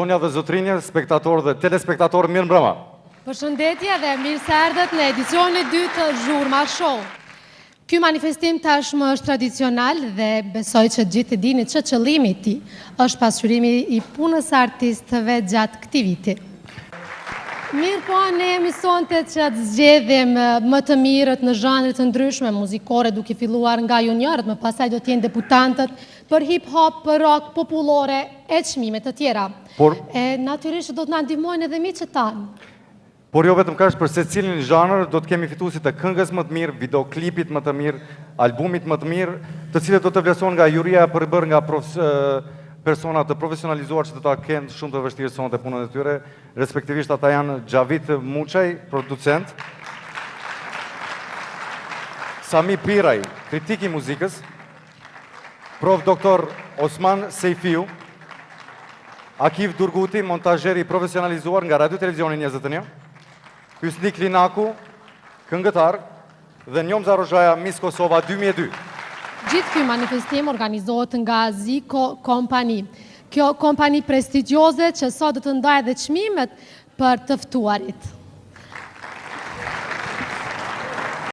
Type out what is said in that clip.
zonja dhe zotrinje, spektatorë dhe telespektatorë, mirë mbrëma. Përshëndetje dhe mirë se erdhët në edicionin e dytë të Zhurma Show. Ky manifestim tashmë është tradicional dhe besoj që gjithë e dini që qëllimi i tij është pasqyrimi i punës së artistëve gjatë këtij viti. Mirë po, ne jemi sonte që të zgjedhim më të mirët në zhanre të ndryshme muzikore, duke filluar nga juniorët, më pastaj do të jenë debutantët për hip-hop, për rock, popullore e çmime të tjera. Natyrisht do të na ndihmojnë edhe miqtë tanë. Por jo vetëm kaq, për secilin zhanër do të kemi fituesit të këngës më të mirë, videoklipit më të mirë, albumit më të mirë, të cilët do të vlerësohen nga juria e përbërë nga persona të profesionalizuar që do ta kenë shumë të vështirë sonte punën e tyre, respektivisht ata janë Xhavit Muçaj, producent, Sami Piraj, kritik i muzikës, prof. Doktor Osman Sejfiu, Akif Durguti, montazheri profesionalizuar nga Radio Televizioni 21, Hysnik Linaku, këngëtar, dhe Njomza Rozhaja, Miss Kosova 2002. Gjithë ky manifestim organizohet nga Zico Company. Kjo kompani prestigjioze që sot do të ndajë edhe çmimet për të ftuarit.